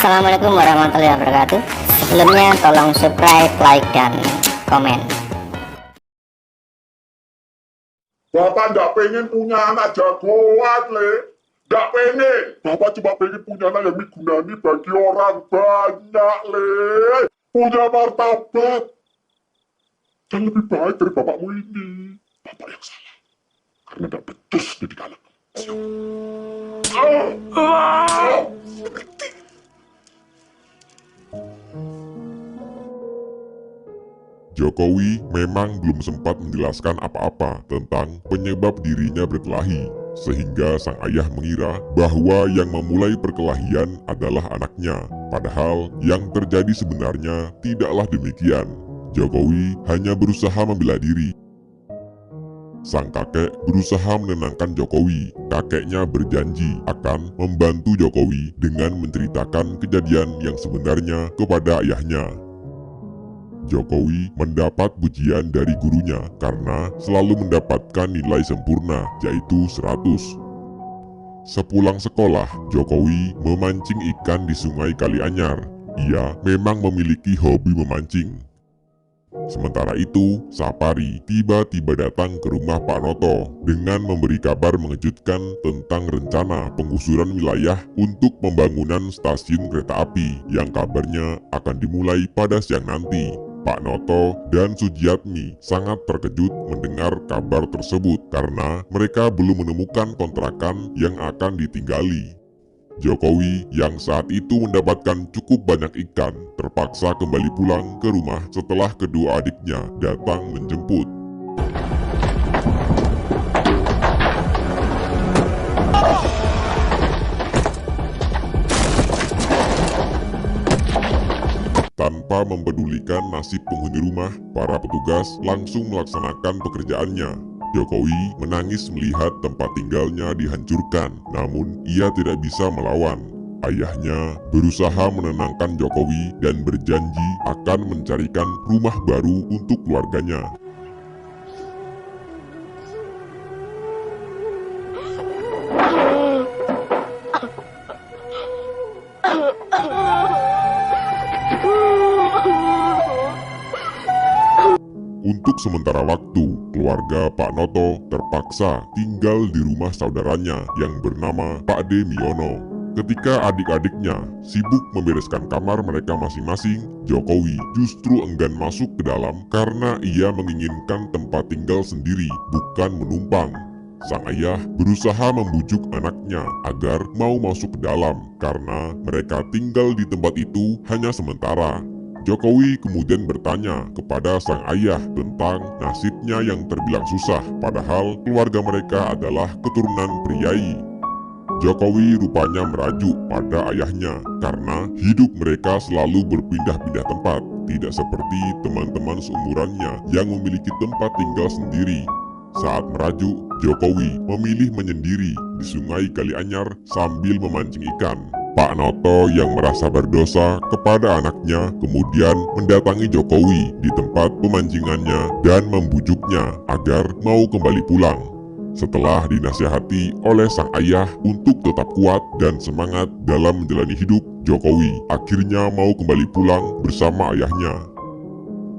Assalamualaikum warahmatullahi wabarakatuh. Sebelumnya tolong subscribe, like, dan komen. Bapak nggak pengen punya anak jagoan, Le. Nggak pengen. Bapak cuma pengen punya anak yang digunani bagi orang banyak, Le. Punya martabat. Dan lebih baik dari bapakmu ini. Bapak yang salah. Karena nggak becus jadi anak. Jokowi memang belum sempat menjelaskan apa-apa tentang penyebab dirinya berkelahi, sehingga sang ayah mengira bahwa yang memulai perkelahian adalah anaknya. Padahal yang terjadi sebenarnya tidaklah demikian. Jokowi hanya berusaha membela diri. Sang kakek berusaha menenangkan Jokowi. Kakeknya berjanji akan membantu Jokowi dengan menceritakan kejadian yang sebenarnya kepada ayahnya. Jokowi mendapat pujian dari gurunya karena selalu mendapatkan nilai sempurna, yaitu 100. Sepulang sekolah, Jokowi memancing ikan di sungai Kalianyar. Ia memang memiliki hobi memancing. Sementara itu, Sapari tiba-tiba datang ke rumah Pak Noto dengan memberi kabar mengejutkan tentang rencana penggusuran wilayah untuk pembangunan stasiun kereta api yang kabarnya akan dimulai pada siang nanti. Pak Noto dan Sujiatmi sangat terkejut mendengar kabar tersebut karena mereka belum menemukan kontrakan yang akan ditinggali. Jokowi yang saat itu mendapatkan cukup banyak ikan terpaksa kembali pulang ke rumah setelah kedua adiknya datang menjemput. Tanpa mempedulikan nasib penghuni rumah, para petugas langsung melaksanakan pekerjaannya. Jokowi menangis melihat tempat tinggalnya dihancurkan, namun ia tidak bisa melawan. Ayahnya berusaha menenangkan Jokowi dan berjanji akan mencarikan rumah baru untuk keluarganya. Untuk sementara waktu, keluarga Pak Noto terpaksa tinggal di rumah saudaranya yang bernama Pak D. Miono. Ketika adik-adiknya sibuk membereskan kamar mereka masing-masing, Jokowi justru enggan masuk ke dalam karena ia menginginkan tempat tinggal sendiri, bukan menumpang. Sang ayah berusaha membujuk anaknya agar mau masuk ke dalam karena mereka tinggal di tempat itu hanya sementara. Jokowi kemudian bertanya kepada sang ayah tentang nasibnya yang terbilang susah, padahal keluarga mereka adalah keturunan priai. Jokowi rupanya merajuk pada ayahnya karena hidup mereka selalu berpindah-pindah tempat, tidak seperti teman-teman seumurannya yang memiliki tempat tinggal sendiri. Saat merajuk, Jokowi memilih menyendiri di sungai Kalianyar sambil memancing ikan. Pak Noto yang merasa berdosa kepada anaknya kemudian mendatangi Jokowi di tempat pemancingannya dan membujuknya agar mau kembali pulang. Setelah dinasihati oleh sang ayah untuk tetap kuat dan semangat dalam menjalani hidup, Jokowi akhirnya mau kembali pulang bersama ayahnya.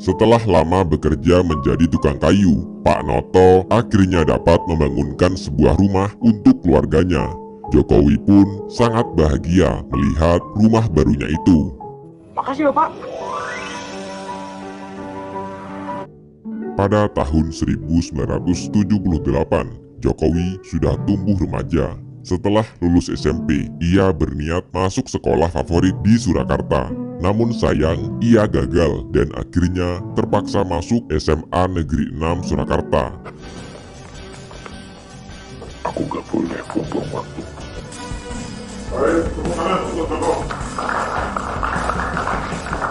Setelah lama bekerja menjadi tukang kayu, Pak Noto akhirnya dapat membangunkan sebuah rumah untuk keluarganya. Jokowi pun sangat bahagia melihat rumah barunya itu. Makasih Bapak. Pada tahun 1978, Jokowi sudah tumbuh remaja. Setelah lulus SMP, ia berniat masuk sekolah favorit di Surakarta. Namun sayang, ia gagal dan akhirnya terpaksa masuk SMA Negeri 6 Surakarta. Aku nggak boleh buang waktu.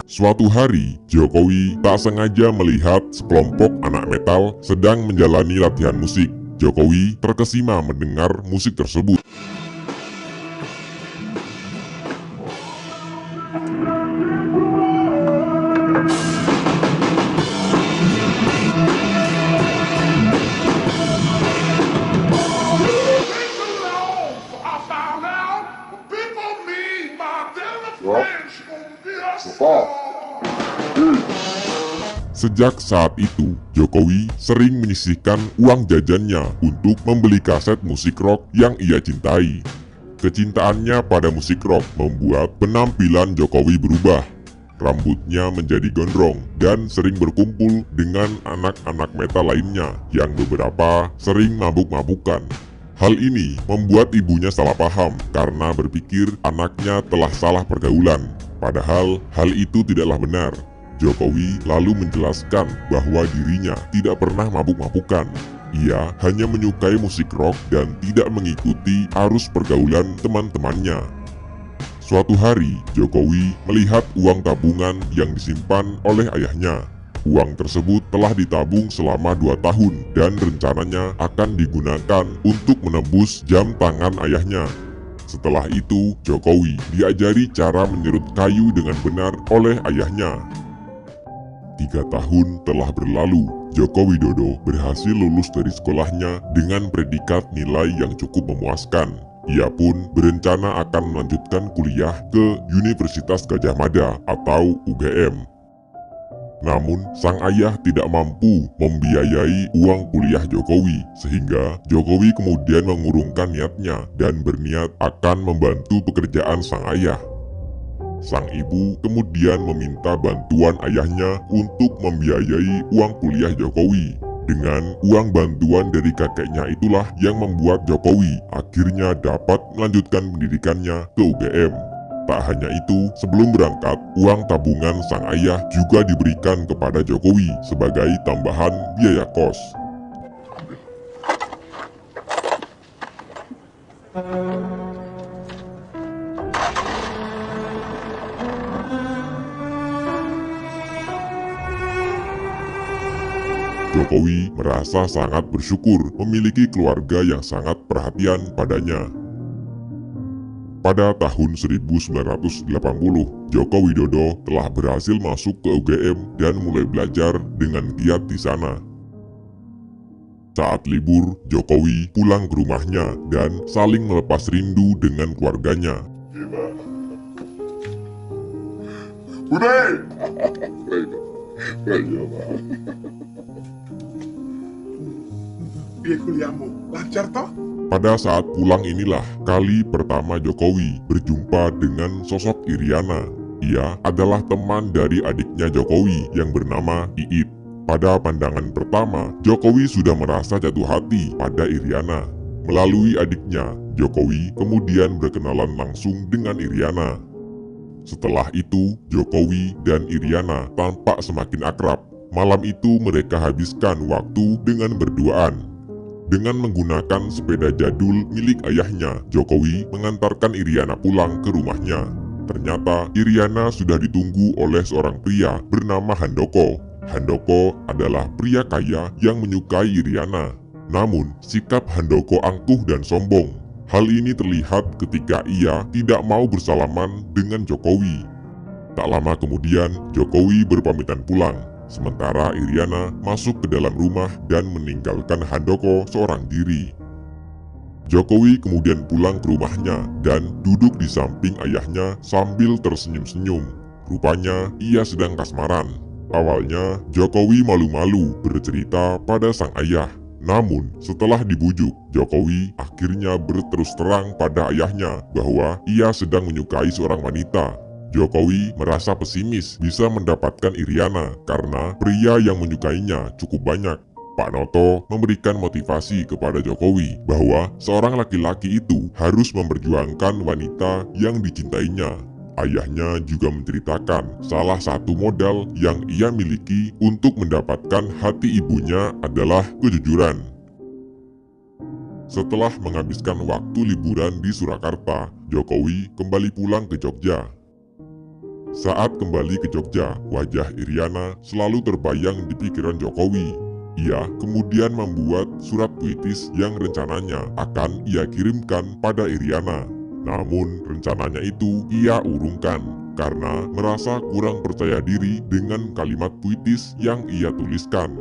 Suatu hari, Jokowi tak sengaja melihat sekelompok anak metal sedang menjalani latihan musik. Jokowi terkesima mendengar musik tersebut. I found out people mean my Siap. Bapak. Sejak saat itu, Jokowi sering menyisihkan uang jajannya untuk membeli kaset musik rock yang ia cintai. Kecintaannya pada musik rock membuat penampilan Jokowi berubah. Rambutnya menjadi gondrong dan sering berkumpul dengan anak-anak metal lainnya yang beberapa sering mabuk-mabukan. Hal ini membuat ibunya salah paham karena berpikir anaknya telah salah pergaulan. Padahal hal itu tidaklah benar. Jokowi lalu menjelaskan bahwa dirinya tidak pernah mabuk-mabukan. Ia hanya menyukai musik rock dan tidak mengikuti arus pergaulan teman-temannya. Suatu hari, Jokowi melihat uang tabungan yang disimpan oleh ayahnya. Uang tersebut telah ditabung selama 2 tahun dan rencananya akan digunakan untuk menebus jam tangan ayahnya. Setelah itu, Jokowi diajari cara menyerut kayu dengan benar oleh ayahnya. 3 tahun telah berlalu, Joko Widodo berhasil lulus dari sekolahnya dengan predikat nilai yang cukup memuaskan. Ia pun berencana akan melanjutkan kuliah ke Universitas Gadjah Mada atau UGM. Namun, sang ayah tidak mampu membiayai uang kuliah Jokowi, sehingga Jokowi kemudian mengurungkan niatnya dan berniat akan membantu pekerjaan sang ayah. Sang ibu kemudian meminta bantuan ayahnya untuk membiayai uang kuliah Jokowi. Dengan uang bantuan dari kakeknya itulah yang membuat Jokowi akhirnya dapat melanjutkan pendidikannya ke UGM. Tak hanya itu, sebelum berangkat, uang tabungan sang ayah juga diberikan kepada Jokowi sebagai tambahan biaya kos. Jokowi merasa sangat bersyukur memiliki keluarga yang sangat perhatian padanya. Pada tahun 1980, Joko Widodo telah berhasil masuk ke UGM dan mulai belajar dengan giat di sana. Saat libur, Jokowi pulang ke rumahnya dan saling melepas rindu dengan keluarganya. Bude! Biar kuliahmu lancar toh? Pada saat pulang inilah kali pertama Jokowi berjumpa dengan sosok Iriana. Ia adalah teman dari adiknya Jokowi yang bernama Iit. Pada pandangan pertama, Jokowi sudah merasa jatuh hati pada Iriana. Melalui adiknya, Jokowi kemudian berkenalan langsung dengan Iriana. Setelah itu, Jokowi dan Iriana tampak semakin akrab. Malam itu mereka habiskan waktu dengan berduaan. Dengan menggunakan sepeda jadul milik ayahnya, Jokowi mengantarkan Iriana pulang ke rumahnya. Ternyata Iriana sudah ditunggu oleh seorang pria bernama Handoko. Handoko adalah pria kaya yang menyukai Iriana. Namun, sikap Handoko angkuh dan sombong. Hal ini terlihat ketika ia tidak mau bersalaman dengan Jokowi. Tak lama kemudian, Jokowi berpamitan pulang. Sementara Iriana masuk ke dalam rumah dan meninggalkan Handoko seorang diri. Jokowi kemudian pulang ke rumahnya dan duduk di samping ayahnya sambil tersenyum-senyum. Rupanya ia sedang kasmaran. Awalnya Jokowi malu-malu bercerita pada sang ayah. Namun setelah dibujuk, Jokowi akhirnya berterus terang pada ayahnya bahwa ia sedang menyukai seorang wanita. Jokowi merasa pesimis bisa mendapatkan Iriana karena pria yang menyukainya cukup banyak. Pak Noto memberikan motivasi kepada Jokowi bahwa seorang laki-laki itu harus memperjuangkan wanita yang dicintainya. Ayahnya juga menceritakan salah satu modal yang ia miliki untuk mendapatkan hati ibunya adalah kejujuran. Setelah menghabiskan waktu liburan di Surakarta, Jokowi kembali pulang ke Jogja. Saat kembali ke Jogja, wajah Iriana selalu terbayang di pikiran Jokowi. Ia kemudian membuat surat puitis yang rencananya akan ia kirimkan pada Iriana. Namun rencananya itu ia urungkan karena merasa kurang percaya diri dengan kalimat puitis yang ia tuliskan.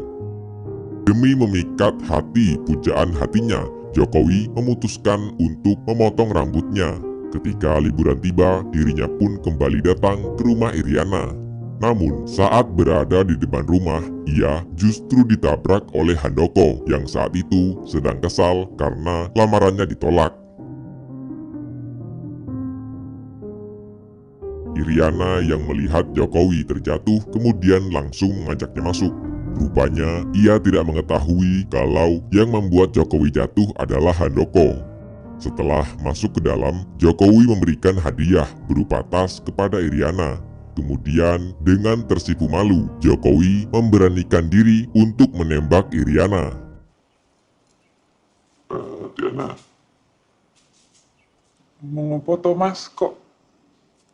Demi memikat hati pujaan hatinya, Jokowi memutuskan untuk memotong rambutnya. Ketika liburan tiba, dirinya pun kembali datang ke rumah Iriana. Namun, saat berada di depan rumah, ia justru ditabrak oleh Handoko yang saat itu sedang kesal karena lamarannya ditolak. Iriana yang melihat Jokowi terjatuh kemudian langsung mengajaknya masuk. Rupanya, ia tidak mengetahui kalau yang membuat Jokowi jatuh adalah Handoko. Setelah masuk ke dalam, Jokowi memberikan hadiah berupa tas kepada Iriana. Kemudian, dengan tersipu malu, Jokowi memberanikan diri untuk menembak Iriana. Diana, Ngomong apa toh mas, kok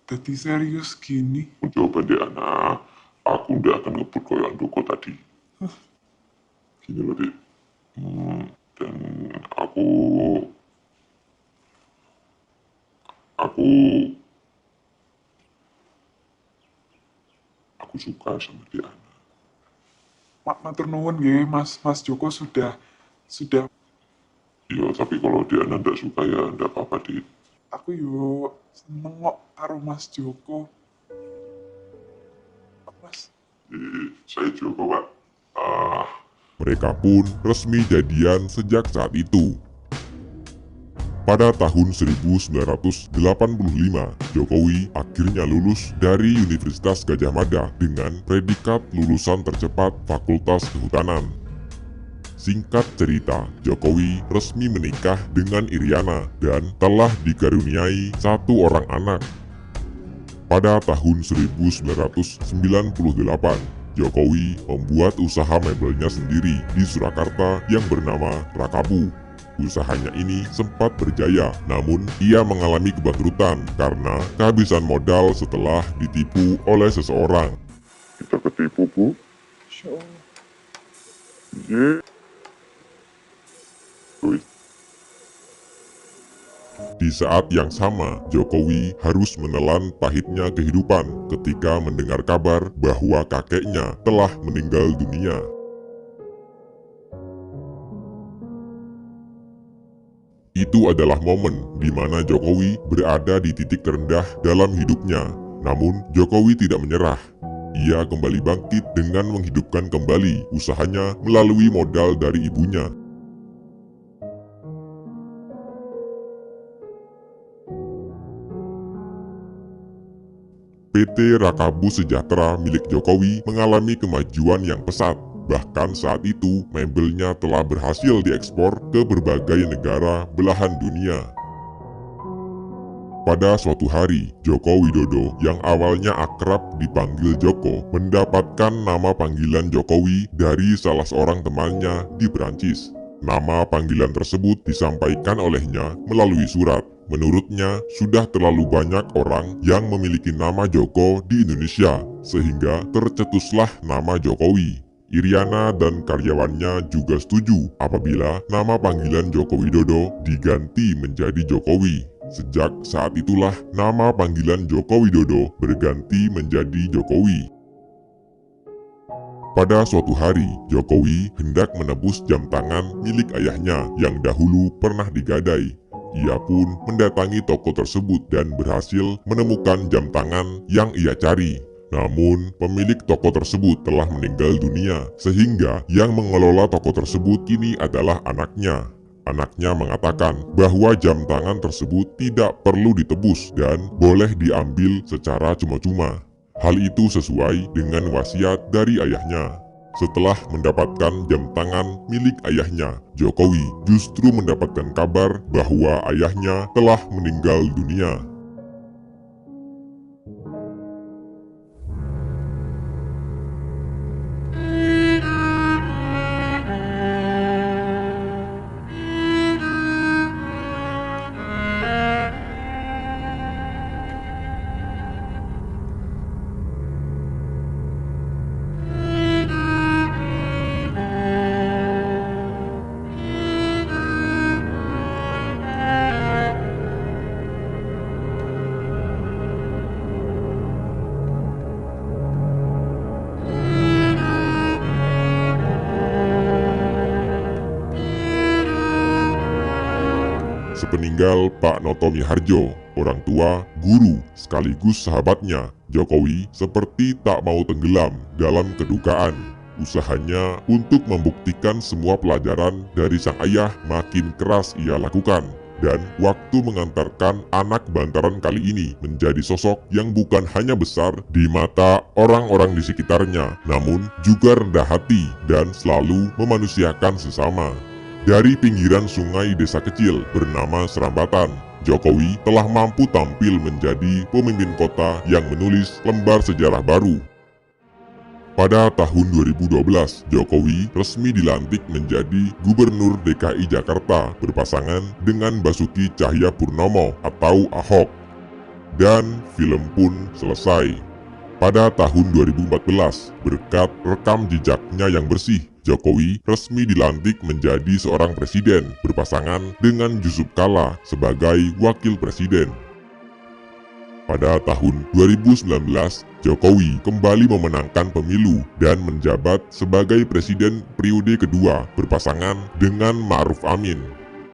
jadi serius gini? coba Diana, aku ndak akan ngebut koyo Andoko tadi. Gini loh, Dik. Dan aku suka sama Diana. Matur nuwun nggih, Mas Joko sudah Iya, tapi kalau Diana ndak suka ya ndak apa-apa, Dik. aku yo seneng kok karo Mas Joko. Mas, Saya juga, Pak. Mereka pun resmi jadian sejak saat itu. Pada tahun 1985, Jokowi akhirnya lulus dari Universitas Gadjah Mada dengan predikat lulusan tercepat Fakultas Kehutanan. Singkat cerita, Jokowi resmi menikah dengan Iriana dan telah dikaruniai satu orang anak. Pada tahun 1998, Jokowi membuat usaha mebelnya sendiri di Surakarta yang bernama Rakabu. Usahanya ini sempat berjaya, namun ia mengalami kebangkrutan karena kehabisan modal setelah ditipu oleh seseorang. Kita ketipu, Bu. Insya Iya. Wih, Di saat yang sama, Jokowi harus menelan pahitnya kehidupan ketika mendengar kabar bahwa kakeknya telah meninggal dunia. Itu adalah momen di mana Jokowi berada di titik terendah dalam hidupnya. Namun, Jokowi tidak menyerah. Ia kembali bangkit dengan menghidupkan kembali usahanya melalui modal dari ibunya. PT Rakabu Sejahtera milik Jokowi mengalami kemajuan yang pesat. Bahkan saat itu, mebelnya telah berhasil diekspor ke berbagai negara belahan dunia. Pada suatu hari, Joko Widodo yang awalnya akrab dipanggil Joko mendapatkan nama panggilan Jokowi dari salah seorang temannya di Perancis. Nama panggilan tersebut disampaikan olehnya melalui surat. Menurutnya, sudah terlalu banyak orang yang memiliki nama Joko di Indonesia, sehingga tercetuslah nama Jokowi. Iriana dan karyawannya juga setuju apabila nama panggilan Joko Widodo diganti menjadi Jokowi. Sejak saat itulah nama panggilan Joko Widodo berganti menjadi Jokowi. Pada suatu hari, Jokowi hendak menebus jam tangan milik ayahnya yang dahulu pernah digadai. Ia pun mendatangi toko tersebut dan berhasil menemukan jam tangan yang ia cari. Namun, pemilik toko tersebut telah meninggal dunia, sehingga yang mengelola toko tersebut kini adalah anaknya. Anaknya mengatakan bahwa jam tangan tersebut tidak perlu ditebus dan boleh diambil secara cuma-cuma. Hal itu sesuai dengan wasiat dari ayahnya. Setelah mendapatkan jam tangan milik ayahnya, Jokowi justru mendapatkan kabar bahwa ayahnya telah meninggal dunia. meninggal Pak Noto Miharjo, orang tua, guru, sekaligus sahabatnya. Jokowi seperti tak mau tenggelam dalam kedukaan. Usahanya untuk membuktikan semua pelajaran dari sang ayah makin keras ia lakukan. Dan waktu mengantarkan anak bantaran kali ini menjadi sosok yang bukan hanya besar di mata orang-orang di sekitarnya, namun juga rendah hati dan selalu memanusiakan sesama. Dari pinggiran sungai desa kecil bernama Serambatan, Jokowi telah mampu tampil menjadi pemimpin kota yang menulis lembar sejarah baru. Pada tahun 2012, Jokowi resmi dilantik menjadi Gubernur DKI Jakarta berpasangan dengan Basuki Cahayapurnama atau Ahok. Dan film pun selesai. Pada tahun 2014, berkat rekam jejaknya yang bersih, Jokowi resmi dilantik menjadi seorang presiden berpasangan dengan Yusuf Kala sebagai wakil presiden. Pada tahun 2019, Jokowi kembali memenangkan pemilu dan menjabat sebagai presiden periode kedua berpasangan dengan Ma'ruf Amin.